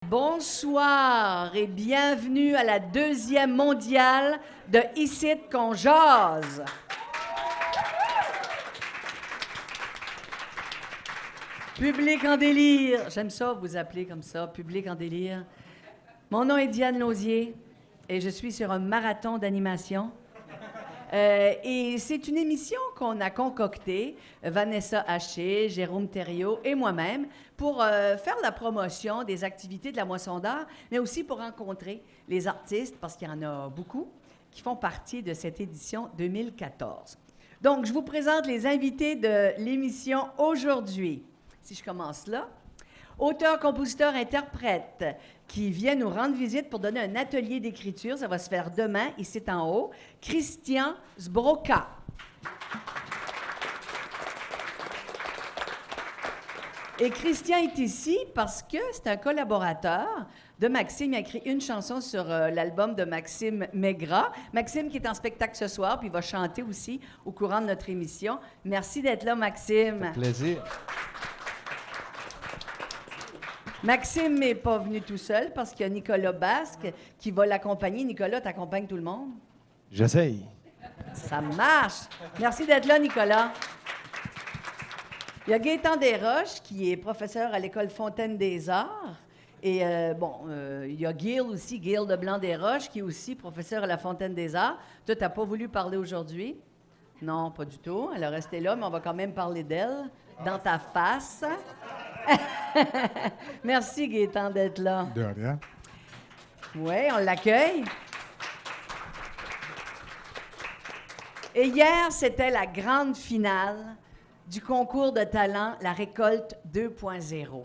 Bonsoir et bienvenue à la 2e mondiale de Icit qu'on jase. Public en délire. J'aime ça vous appeler comme ça, Public en délire. Mon nom est Diane Lausier et je suis sur un marathon d'animation. Et c'est une émission qu'on a concoctée, Vanessa Haché, Jérôme Thériault et moi-même, pour faire la promotion des activités de la Moisson d'Art, mais aussi pour rencontrer les artistes, parce qu'il y en a beaucoup, qui font partie de cette édition 2014. Donc, je vous présente les invités de l'émission aujourd'hui. Si je commence là. Auteur, compositeur, interprète, qui vient nous rendre visite pour donner un atelier d'écriture. Ça va se faire demain, ici en haut. Christian Zbroka. Et Christian est ici parce que c'est un collaborateur de Maxime. Il a écrit une chanson sur l'album de Maxime Maigrat. Maxime qui est en spectacle ce soir, puis il va chanter aussi au courant de notre émission. Merci d'être là, Maxime. Ça fait plaisir. Maxime n'est pas venu tout seul parce qu'il y a Nicolas Basque qui va l'accompagner. Nicolas, t'accompagnes tout le monde? J'essaye. Ça marche. Merci d'être là, Nicolas. Il y a Gaétan Desroches qui est professeur à l'École Fontaine des Arts. Et il y a Gil aussi, Gil de Blanc-Desroches, qui est aussi professeur à la Fontaine des Arts. Toi, tu n'as pas voulu parler aujourd'hui? Non, pas du tout. Elle a resté là, mais on va quand même parler d'elle dans ta face. Merci, Gaétan, d'être là. De rien. Oui, on l'accueille. Et hier, c'était la grande finale du concours de talent, la récolte 2.0.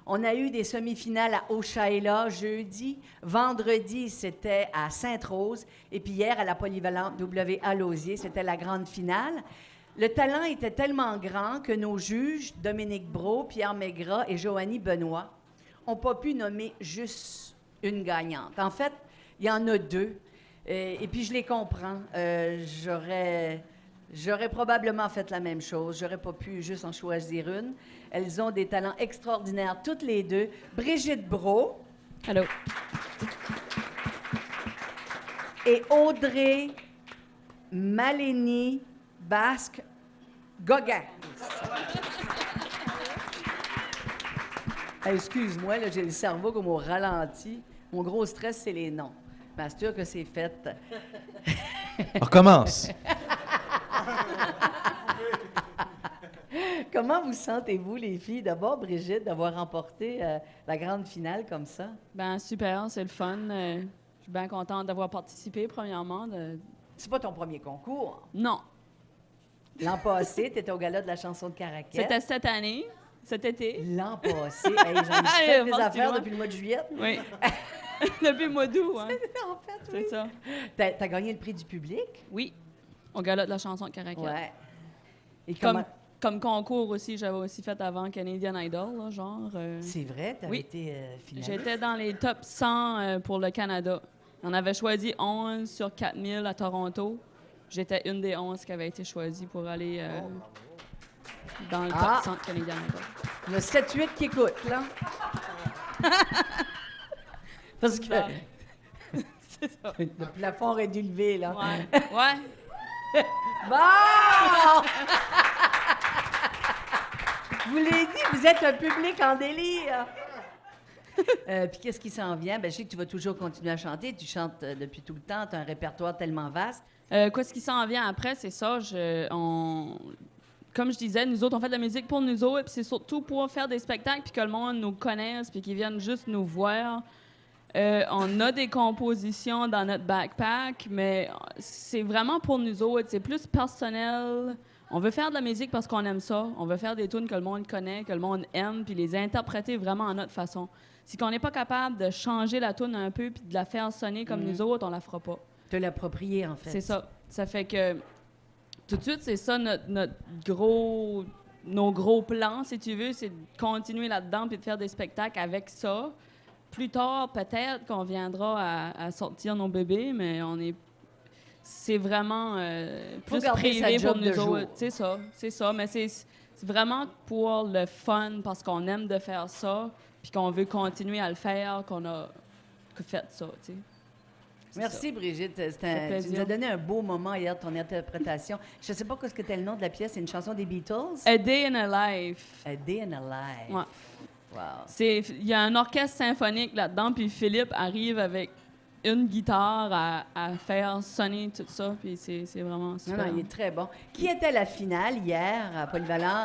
On a eu des semi-finales à Oshaïla jeudi. Vendredi, c'était à Sainte-Rose. Et puis hier, à la polyvalente W.A. Lausier, c'était la grande finale. Le talent était tellement grand que nos juges, Dominique Brault, Pierre Maigrat et Joanie Benoît, n'ont pas pu nommer juste une gagnante. En fait, il y en a deux. Et puis, je les comprends. J'aurais probablement fait la même chose. J'aurais pas pu juste en choisir une. Elles ont des talents extraordinaires, toutes les deux. Brigitte Brault. Allô. Et Audrey Malénie Basque Gauguin. Hey, excuse-moi, là, j'ai le cerveau comme au ralenti. Mon gros stress, c'est les noms. Mais c'est sûr que c'est fait. On recommence. Comment vous sentez-vous, les filles? D'abord, Brigitte, d'avoir remporté la grande finale comme ça. Ben super, c'est le fun. Je suis bien contente d'avoir participé, premièrement. C'est pas ton premier concours. Non. L'an passé, tu étais au gala de la chanson de Caraquet. C'était cette année, cet été. L'an passé. Hey, j'en ai fait des affaires depuis le mois de juillet. Oui. Depuis le mois d'août, hein. En fait, oui. C'est ça. T'as gagné le prix du public? Oui. Au gala de la chanson de Caraquet. Ouais. Et Comme concours aussi, j'avais aussi fait avant Canadian Idol, là, genre. C'est vrai, t'avais été finaliste? J'étais dans les top 100 pour le Canada. On avait choisi 11 sur 4000 à Toronto. J'étais une des 11 qui avait été choisie pour aller dans le top 100 de Canadian Idol. Il y a 7-8 qui écoutent, là. Parce que C'est ça. le plafond aurait dû lever, là. Ouais. Ouais. Bon! Je vous l'ai dit, vous êtes un public en délire. Puis qu'est-ce qui s'en vient? Ben, je sais que tu vas toujours continuer à chanter. Tu chantes depuis tout le temps. Tu as un répertoire tellement vaste. Quoi, ce qui s'en vient après, c'est ça. Comme je disais, nous autres, on fait de la musique pour nous autres. Puis c'est surtout pour faire des spectacles puis que le monde nous connaisse puis qu'ils viennent juste nous voir. On a des compositions dans notre backpack, mais c'est vraiment pour nous autres. C'est plus personnel. On veut faire de la musique parce qu'on aime ça. On veut faire des tunes que le monde connaît, que le monde aime, puis les interpréter vraiment à notre façon. Si on n'est pas capable de changer la tune un peu puis de la faire sonner comme nous autres, on la fera pas. Te l'approprier, en fait. C'est ça. Ça fait que tout de suite, c'est ça nos gros plans, si tu veux, c'est de continuer là-dedans puis de faire des spectacles avec ça. Plus tard, peut-être qu'on viendra à sortir nos bébés, mais c'est vraiment plus privé pour nous autres. C'est ça. Mais c'est vraiment pour le fun, parce qu'on aime de faire ça. puis qu'on veut continuer à le faire, qu'on a fait ça, tu sais. C'est Merci, ça. Brigitte. fait Tu plaisir. nous as donné un beau moment hier, ton interprétation. Je ne sais pas ce que était le nom de la pièce. C'est une chanson des Beatles? A Day in a Life. A Day in a Life. Ouais. Wow. Il y a un orchestre symphonique là-dedans, puis Philippe arrive avec une guitare à faire sonner tout ça, puis c'est vraiment Non, super. non, il est très bon. Qui était à la finale hier à Polyvalent?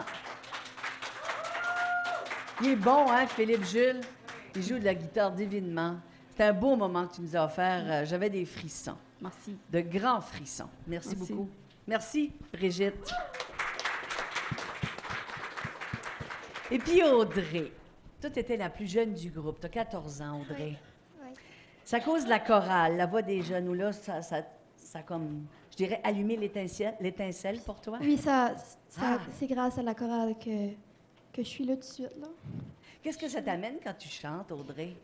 Il est bon, hein, Philippe Jules? Il joue de la guitare divinement. C'était un beau moment que tu nous as offert. J'avais des frissons, Merci. de grands frissons. Merci Merci. beaucoup. Merci, Brigitte. Et puis Audrey. Toi, tu étais la plus jeune du groupe. Tu as 14 ans, Audrey. Oui. C'est à cause de la chorale, la voix des jeunes, où là, ça comme, je dirais, allumé l'étincelle pour toi? Oui, Ah. c'est grâce à la chorale que je suis là tout de suite, là. Qu'est-ce que ça t'amène quand tu chantes, Audrey?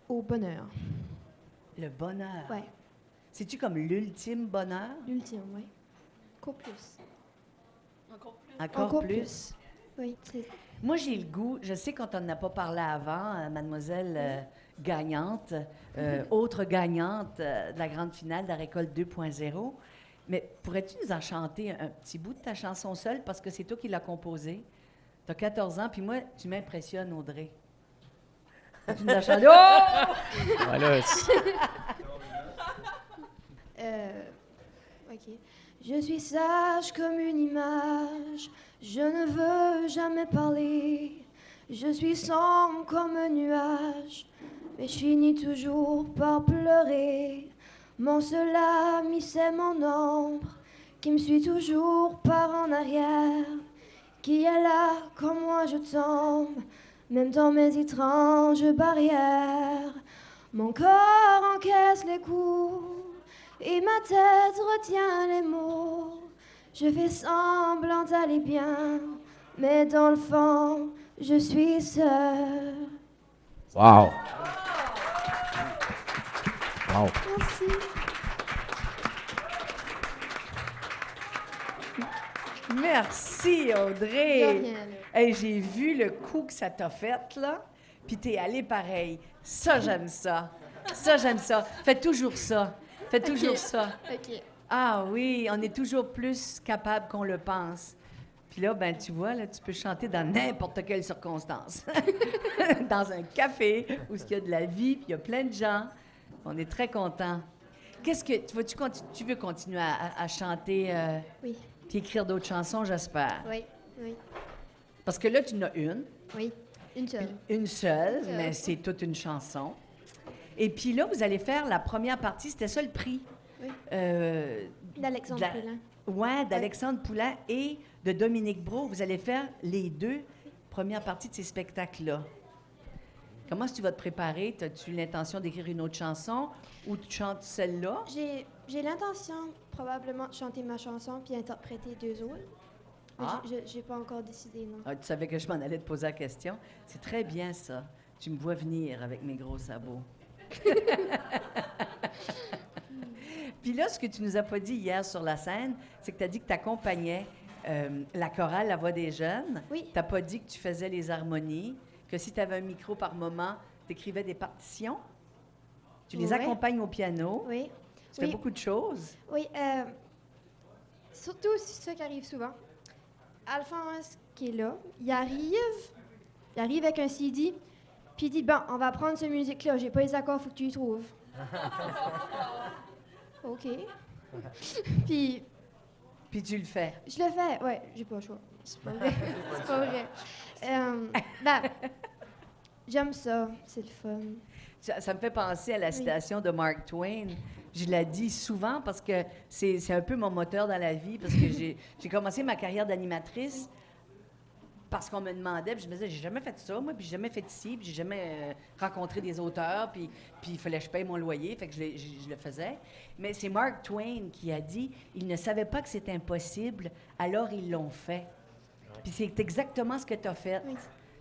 Au bonheur. Le bonheur. Oui, C'est-tu comme l'ultime bonheur? l'ultime, oui. Encore plus. Encore plus? Oui, c'est... Moi, j'ai le goût, je sais qu'on t'en a pas parlé avant, mademoiselle gagnante, autre gagnante de la grande finale de la récolte 2.0, mais pourrais-tu nous en chanter un petit bout de ta chanson seule, parce que c'est toi qui l'as composée? Tu as 14 ans, puis moi, tu m'impressionnes, Audrey. Tu nous as chanté. Oh! Voilà. OK. Je suis sage comme une image, je ne veux jamais parler. Je suis sombre comme un nuage, mais je finis toujours par pleurer. Mon seul ami, c'est mon ombre, qui me suit toujours par en arrière, qui est là quand moi je tombe, même dans mes étranges barrières. Mon corps encaisse les coups et ma tête retient les mots. Je fais semblant d'aller bien, mais dans le fond, je suis seule. Wow. Wow. Merci. Merci, Audrey. De rien, là. Hey, j'ai vu le coup que ça t'a fait, là, puis t'es allé pareil. Ça, j'aime ça. Ça, j'aime ça. Fais toujours ça. Fais toujours ça. OK. Ah oui, on est toujours plus capable qu'on le pense. Puis là, ben tu vois, là, tu peux chanter dans n'importe quelle circonstance. Dans un café où il y a de la vie, puis il y a plein de gens. On est très contents. Qu'est-ce que... Tu veux continuer à chanter Oui, puis écrire d'autres chansons, j'espère? oui, oui, Parce que là, tu en as une. oui. Une seule. Une seule, Une seule. mais c'est toute une chanson. Et puis là, vous allez faire la première partie. C'était ça le prix? Oui. de D'Alexandre la- Poulin. Ouais, d'Alexandre Poulain et de Dominique Brault. Vous allez faire les deux premières parties de ces spectacles-là. Comment est-ce que tu vas te préparer? As-tu l'intention d'écrire une autre chanson ou tu chantes celle-là? J'ai l'intention probablement de chanter ma chanson puis interpréter deux autres. Mais Ah. j'ai pas encore décidé, non. Ah, tu savais que je m'en allais te poser la question. C'est très bien, ça. Tu me vois venir avec mes gros sabots. Puis là, ce que tu nous as pas dit hier sur la scène, c'est que tu as dit que tu accompagnais la chorale La Voix des Jeunes. Oui. Tu n'as pas dit que tu faisais les harmonies, que si tu avais un micro par moment, tu écrivais des partitions. Tu les Ouais. accompagnes au piano. Oui. Tu fais Oui. beaucoup de choses. Oui, surtout, c'est ça qui arrive souvent. Alphonse, qui est là, il arrive avec un CD, puis il dit, bon, on va prendre cette musique-là, j'ai pas les accords, faut que tu y trouves. OK. Puis, Puis tu le fais. je le fais, ouais, j'ai pas le choix. C'est pas vrai. C'est pas vrai. Ben, j'aime ça, c'est le fun. Ça me fait penser à la citation de Mark Twain. Je la dis souvent parce que c'est un peu mon moteur dans la vie, parce que j'ai commencé ma carrière d'animatrice parce qu'on me demandait, puis je me disais, j'ai jamais fait ça, moi, puis j'ai jamais fait ici, puis j'ai jamais rencontré des auteurs, puis il fallait que je paye mon loyer, fait que je le faisais. Mais c'est Mark Twain qui a dit, ils ne savaient pas que c'était impossible, alors ils l'ont fait. Puis c'est exactement ce que tu as fait. Oui.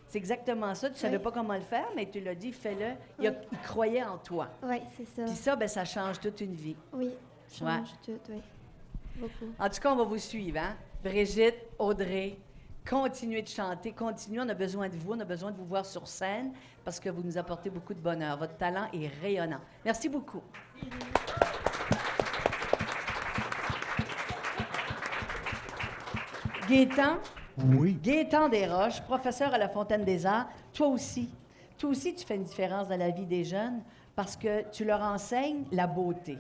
C'est exactement ça. Tu ne savais Oui. pas comment le faire, mais tu l'as dit, fais-le. Il croyait en toi. Oui, c'est ça. Puis ça, ben, ça change toute une vie. Oui, change tout, oui. Beaucoup. En tout cas, on va vous suivre, hein? Brigitte, Audrey, Continuez de chanter, continuez. On a besoin de vous, on a besoin de vous voir sur scène parce que vous nous apportez beaucoup de bonheur. Votre talent est rayonnant. Merci beaucoup. Gaétan? Oui. Gaétan Desroches, professeur à la Fontaine des Arts. Toi aussi, tu fais une différence dans la vie des jeunes parce que tu leur enseignes la beauté.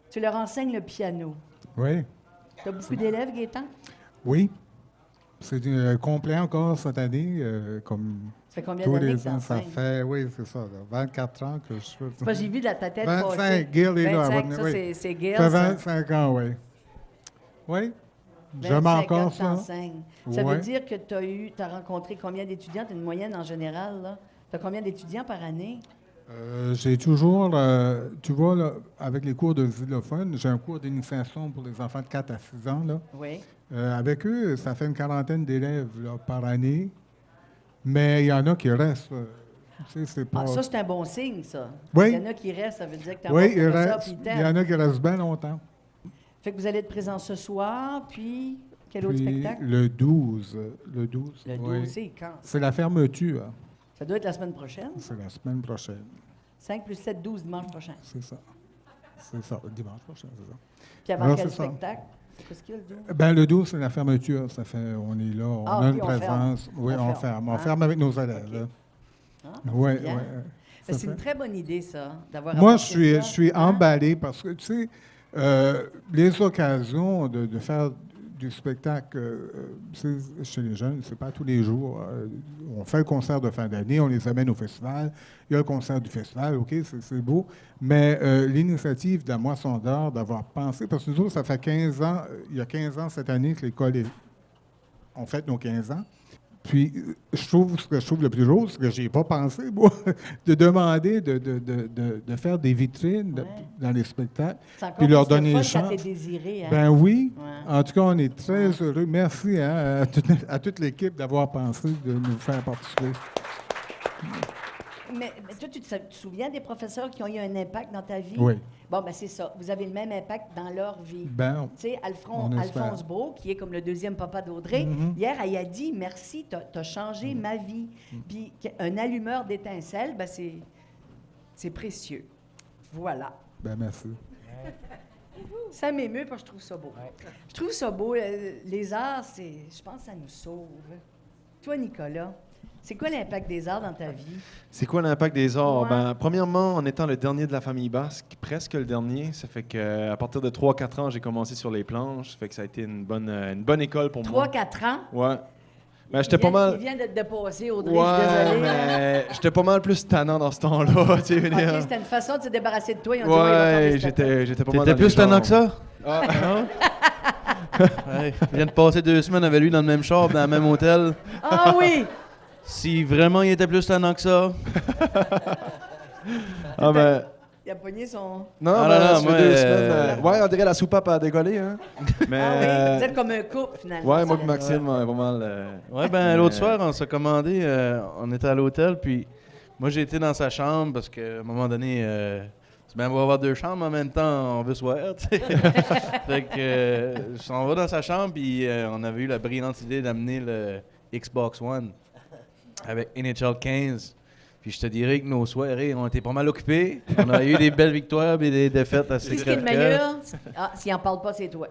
Tu leur enseignes le piano. Oui. Tu as beaucoup d'élèves, Gaétan? Oui. C'est complet encore cette année, comme Ça fait combien tous d'années que les tu ans. Ça enseignes? fait, oui, c'est ça, là, 24 ans que je fais. C'est pas, j'ai vu de ta tête 25, passer. Gil est là. 25, oui. ça, c'est Gil, Ça fait ça. 25 ans, oui. Oui. 25 J'aime ans encore que ça. t'enseignes. Ça Ouais. veut dire que tu as rencontré combien d'étudiants? Tu as une moyenne en général, là. Tu as combien d'étudiants par année? J'ai toujours, tu vois, là, avec les cours de xylophone, j'ai un cours d'initiation pour les enfants de 4 à 6 ans. Là. Oui. Avec eux, ça fait une quarantaine d'élèves là, par année, mais il y en a qui restent. Tu sais, c'est pas... Ah, ça, c'est un bon signe, ça. Oui. Il y en a qui restent, ça veut dire que tu as Oui, un professeur puis ils il y en t'aiment. a qui restent bien longtemps. Fait que vous allez être présent ce soir, puis quel autre Puis spectacle? le 12. Le 12, Le 12, oui. c'est quand? C'est la fermeture. Ça doit être la semaine prochaine. C'est la semaine prochaine. 5 plus 7, 12, dimanche prochain. C'est ça. C'est ça, le dimanche prochain, c'est ça. Puis avant Alors, quel c'est ça. spectacle? Qu'est-ce qu'il y a le 12? Ben, le 12, c'est la fermeture. Ça fait, on est là, on Ah, a ok, une on présence. ferme. Oui, On on ferme. ferme. On Hein? ferme avec nos élèves. Ok. là. Ah, Oui, c'est bien. oui. Ben, c'est une très bonne idée, ça, d'avoir Moi, apporté je ça. suis Hein? emballé parce que, tu sais, les occasions de faire du spectacle chez les jeunes, c'est pas tous les jours. On fait le concert de fin d'année, on les amène au festival. Il y a le concert du festival, OK, c'est beau. Mais l'initiative de la Moisson d'Or, d'avoir pensé, parce que nous autres, ça fait 15 ans, il y a 15 ans cette année que l'école on fête nos 15 ans. Puis, ce que je trouve le plus drôle, c'est que je n'y ai pas pensé, moi, de demander de faire des vitrines Ouais. dans les spectacles. C'est encore Puis leur plus le donner fun une quand chance. t'es désiré, hein? Ben oui. Ouais. En tout cas, on est très heureux. Merci hein, à toute l'équipe d'avoir pensé de nous faire participer. Mais toi, tu te souviens des professeurs qui ont eu un impact dans ta vie? Oui. Bon, ben c'est ça. Vous avez le même impact dans leur vie. Ben, Tu sais, on espère. Alphonse Brault, qui est comme le deuxième papa d'Audrey, Mm-hmm. hier, elle a dit « Merci, t'as changé ma vie. Puis un allumeur d'étincelles, ben c'est précieux. Voilà. ben merci. Ça m'émeut parce que je trouve ça beau. Je trouve ça beau. Les arts, je pense que ça nous sauve. Toi, Nicolas, c'est quoi l'impact des arts dans ta vie? C'est quoi l'impact des arts? Ouais. Ben, premièrement, en étant le dernier de la famille basque, presque le dernier, ça fait qu'à partir de 3-4 ans, j'ai commencé sur les planches. Ça fait que ça a été une bonne école pour moi. 3-4 ans? Ouais. Ben, j'étais pas Il mal. vient de te dépasser, Audrey, je suis Ouais, désolée. mais j'étais pas mal plus tannant dans ce temps-là. Tu sais, je veux OK, dire. c'était une façon de se débarrasser de toi. Ils ont dit, ouais, il va faire Ouais, des spectacles. j'étais pas mal. T'étais dans plus les tannant genres. que ça? Ah. Ouais, je viens de passer 2 semaines avec lui dans le même char, dans le même hôtel. Ah oui! Si vraiment il était plus tannant que ça. Ah ben. Il a pogné son... Non, Ah, ben, non, ça fait moi, 2 semaines. Ouais, on dirait la soupape a décollé, hein. Mais. Ah oui, vous êtes comme un couple, finalement. Ouais, moi Ça, et Maxime, on est pas mal. Ouais, ben l'autre soir, on s'est commandé, on était à l'hôtel, puis moi j'ai été dans sa chambre parce qu'à un moment donné, c'est bien, on va avoir 2 chambres en même temps, on veut se voir, tu sais. Fait que on va dans sa chambre, puis on avait eu la brillante idée d'amener le Xbox One avec NHL 15. Puis je te dirais que nos soirées ont été pas mal occupées. On a eu des belles victoires et des défaites assez Qui est le crève-cœur. meilleur? Ah, s'il n'en parle pas, c'est toi.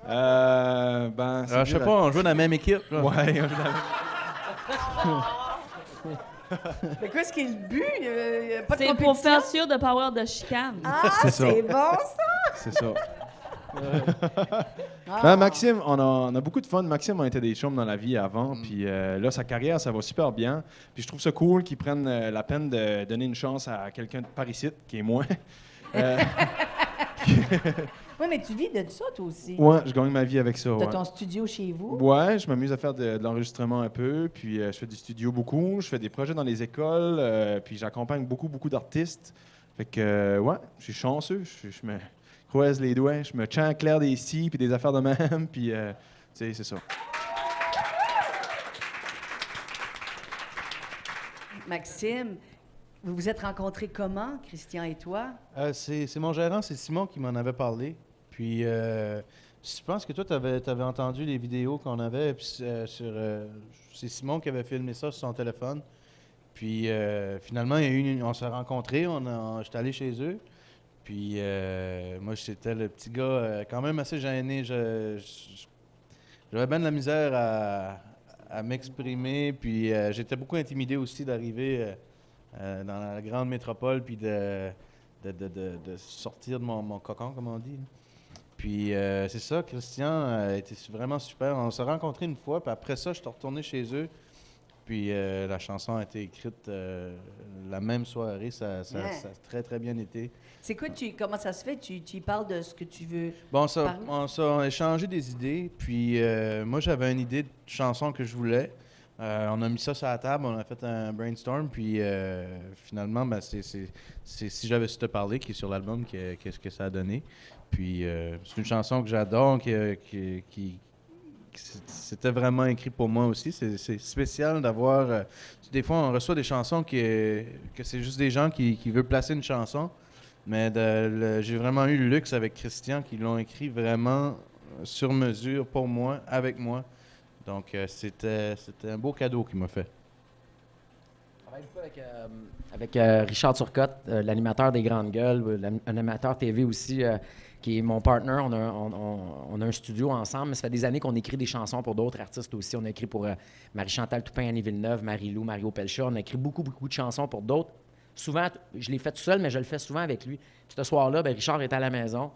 Ben. Alors, je sais pas, on joue dans la même équipe. là. Ouais, on joue dans Mais qu'est-ce qu'il le but? Pas de C'est pour compétition? faire sûr de ne pas avoir de chicane. Ah, C'est ça. c'est bon, ça! C'est ça. Ah. Ben, Maxime, on a beaucoup de fun. Maxime a été des chums dans la vie avant, puis là, sa carrière, ça va super bien. Puis je trouve ça cool qu'ils prennent la peine de donner une chance à quelqu'un de par ici, qui est moi. Oui, mais tu vis de ça, toi aussi. Ouais, je gagne ma vie avec ça. T'as Ouais. ton studio chez vous. Ouais, je m'amuse à faire de l'enregistrement un peu, puis je fais du studio beaucoup, je fais des projets dans les écoles, puis j'accompagne beaucoup d'artistes. Fait que, ouais, je suis chanceux, je me croise les doigts, je me tiens clair des si, puis des affaires de même, puis, tu sais, c'est ça. Maxime, vous vous êtes rencontrés comment, Christian et toi? C'est mon gérant, c'est Simon qui m'en avait parlé. Puis Je pense que toi, tu avais entendu les vidéos qu'on avait, puis c'est Simon qui avait filmé ça sur son téléphone. Puis finalement, on s'est rencontrés, j'étais allé chez eux. Puis moi, j'étais le petit gars quand même assez gêné. J'avais bien de la misère à m'exprimer, puis j'étais beaucoup intimidé aussi d'arriver dans la grande métropole, puis de sortir de mon cocon, comme on dit. Puis c'est ça, Christian était vraiment super. On s'est rencontrés une fois, puis après ça, je suis retourné chez eux. Puis la chanson a été écrite la même soirée. Ça a très, très bien été. C'est quoi, comment ça se fait? Tu y parles de ce que tu veux Bon, parler? on s'est échangé des idées. Puis moi, j'avais une idée de chanson que je voulais. On a mis ça sur la table, on a fait un brainstorm. Puis finalement, ben, c'est Si j'avais su te parler, qui est sur l'album, qu'est-ce que ça a donné. Puis c'est une chanson que j'adore, qui c'était vraiment écrit pour moi aussi. C'est spécial d'avoir... des fois, on reçoit des chansons que c'est juste des gens qui veulent placer une chanson. Mais j'ai vraiment eu le luxe avec Christian qui l'ont écrit vraiment sur mesure pour moi, avec moi. Donc, c'était un beau cadeau qu'il m'a fait. Je travaille beaucoup avec Richard Turcotte, l'animateur des Grandes Gueules, un animateur TV aussi, qui est mon partner. On a un studio ensemble, mais ça fait des années qu'on écrit des chansons pour d'autres artistes aussi. On a écrit pour Marie-Chantal Toupin, Annie Villeneuve, Marie-Lou, Mario Pelcha. On a écrit beaucoup, beaucoup de chansons pour d'autres. Souvent, je l'ai fait tout seul, mais je le fais souvent avec lui. Puis ce soir-là, ben, Richard était à la maison.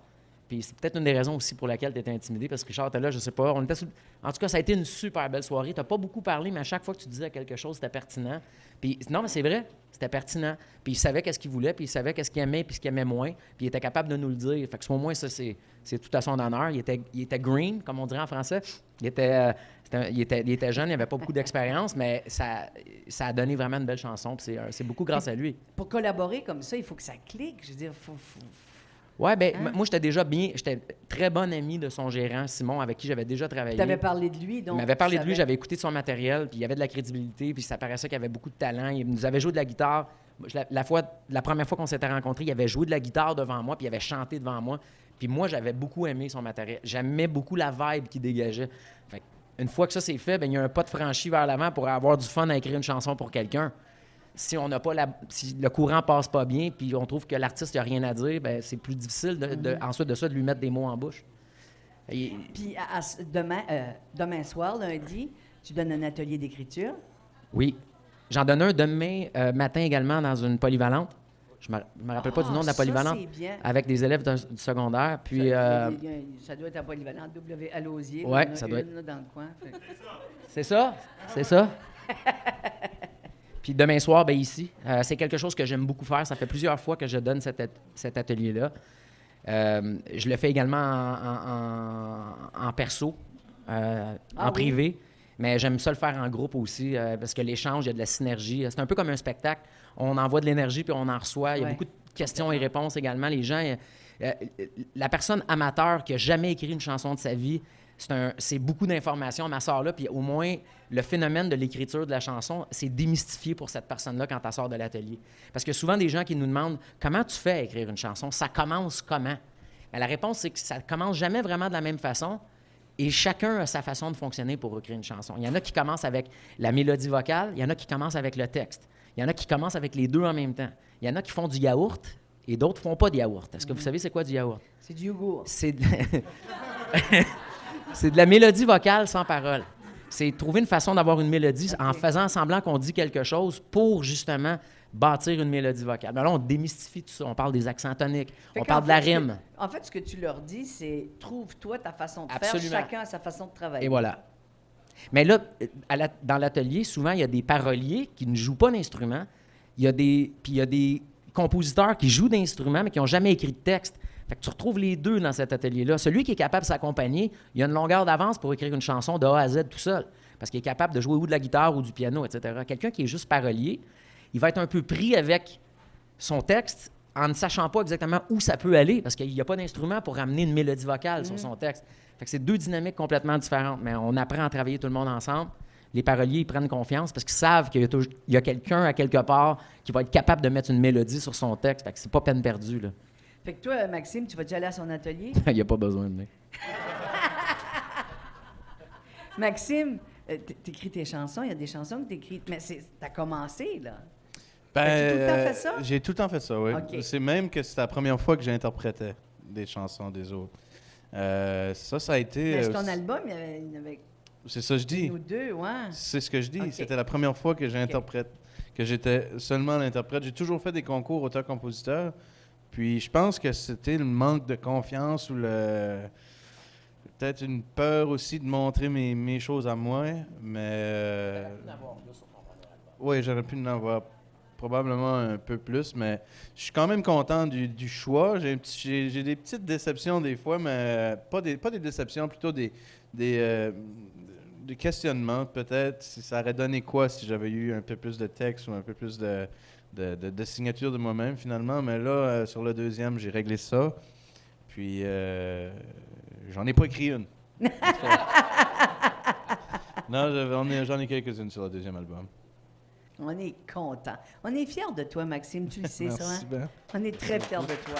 Puis c'est peut-être une des raisons aussi pour laquelle tu étais intimidé, parce que Richard était là, je sais pas. En tout cas, ça a été une super belle soirée. Tu n'as pas beaucoup parlé, mais à chaque fois que tu disais quelque chose, c'était pertinent. Puis non, mais c'est vrai, c'était pertinent. Puis il savait qu'est-ce qu'il voulait, puis il savait qu'est-ce qu'il aimait, puis ce qu'il aimait moins. Puis il était capable de nous le dire. Fait que au moins, ça, c'est tout à son honneur. Il était green, comme on dirait en français. Il était jeune, il n'avait pas beaucoup d'expérience, mais ça a donné vraiment une belle chanson. Puis c'est beaucoup grâce à lui. Pour collaborer comme ça, il faut que ça clique. Je veux dire, Ouais, ben moi, j'étais très bon ami de son gérant, Simon, avec qui j'avais déjà travaillé. Tu avais parlé de lui, donc. Il m'avait parlé de lui, j'avais écouté de son matériel, puis il y avait de la crédibilité, puis ça paraissait qu'il avait beaucoup de talent. Il nous avait joué de la guitare. La première fois qu'on s'était rencontrés, il avait joué de la guitare devant moi, puis il avait chanté devant moi. Puis moi, j'avais beaucoup aimé son matériel. J'aimais beaucoup la vibe qu'il dégageait. Fait, une fois que ça c'est fait, ben il y a un pas de franchi vers l'avant pour avoir du fun à écrire une chanson pour quelqu'un. Si si le courant passe pas bien, puis on trouve que l'artiste n'a rien à dire, ben c'est plus difficile ensuite de ça de lui mettre des mots en bouche. Puis demain soir, lundi, tu donnes un atelier d'écriture. Oui. J'en donne un demain matin également dans une polyvalente. Je me rappelle pas du nom de la polyvalente. Ça, c'est bien. Avec des élèves du secondaire. Puis, ça doit être la polyvalente W. Alosier. Oui, ça doit être. Là, dans le coin. C'est ça. C'est ça. Puis demain soir, ben ici, c'est quelque chose que j'aime beaucoup faire. Ça fait plusieurs fois que je donne cet atelier-là. Je le fais également en perso, en privé. Mais j'aime ça le faire en groupe aussi, parce que l'échange, il y a de la synergie. C'est un peu comme un spectacle. On envoie de l'énergie, puis on en reçoit. Il y a beaucoup de questions et réponses également. Les gens... la personne amateur qui n'a jamais écrit une chanson de sa vie, c'est beaucoup d'informations. Ma sort là, puis au moins, le phénomène de l'écriture de la chanson, c'est démystifié pour cette personne-là quand elle sort de l'atelier. Parce que souvent, des gens qui nous demandent « Comment tu fais à écrire une chanson? Ça commence comment? » Mais la réponse, c'est que ça commence jamais vraiment de la même façon. Et chacun a sa façon de fonctionner pour écrire une chanson. Il y en a qui commencent avec la mélodie vocale, il y en a qui commencent avec le texte. Il y en a qui commencent avec les deux en même temps. Il y en a qui font du yaourt et d'autres font pas de yaourt. Est-ce que vous savez c'est quoi du yaourt? C'est du yogourt. C'est de la mélodie vocale sans parole. C'est trouver une façon d'avoir une mélodie en faisant semblant qu'on dit quelque chose pour justement bâtir une mélodie vocale. Mais là, on démystifie tout ça. On parle des accents toniques, on parle de la rime. En fait, ce que tu leur dis, c'est trouve-toi ta façon de Absolument. faire. Chacun a sa façon de travailler. Et voilà. Mais là, dans l'atelier, souvent, il y a des paroliers qui ne jouent pas d'instruments. Puis il y a des compositeurs qui jouent d'instruments, mais qui n'ont jamais écrit de texte. Fait que tu retrouves les deux dans cet atelier-là. Celui qui est capable de s'accompagner, il a une longueur d'avance pour écrire une chanson de A à Z tout seul. Parce qu'il est capable de jouer ou de la guitare ou du piano, etc. Quelqu'un qui est juste parolier, il va être un peu pris avec son texte en ne sachant pas exactement où ça peut aller, parce qu'il n'y a pas d'instrument pour ramener une mélodie vocale sur son texte. Fait que c'est deux dynamiques complètement différentes, mais on apprend à travailler tout le monde ensemble. Les paroliers, ils prennent confiance parce qu'ils savent qu'il y a quelqu'un à quelque part qui va être capable de mettre une mélodie sur son texte. Fait que c'est pas peine perdue, là. Fait que toi, Maxime, tu vas-tu aller à son atelier? Il n'y a pas besoin de venir. Maxime, t'écris tes chansons, il y a des chansons que t'écris, mais t'as commencé, là. Ben, As-tu tout le temps fait ça? J'ai tout le temps fait ça, oui. OK. C'est même que c'était la première fois que j'interprétais des chansons des autres. Ça a été... Mais sur ton album, il y en avait c'est ça que je dis. une ou deux, ouais. C'est ce que je dis. OK. C'était la première fois que j'interprète, que j'étais seulement l'interprète. J'ai toujours fait des concours auteur-compositeur. Puis je pense que c'était le manque de confiance ou peut-être une peur aussi de montrer mes choses à moi. Mais oui, j'aurais pu en avoir probablement un peu plus, mais je suis quand même content du choix. J'ai des petites déceptions des fois, mais pas des déceptions, plutôt des questionnements. Peut-être si ça aurait donné quoi si j'avais eu un peu plus de texte ou un peu plus de signature de moi-même finalement. Mais là, sur le deuxième, j'ai réglé ça. Puis j'en ai pas écrit une. Non, j'en ai quelques-unes sur le deuxième album. On est content. On est fiers de toi, Maxime, tu le sais, ça, Merci hein? bien. On est très fiers de toi.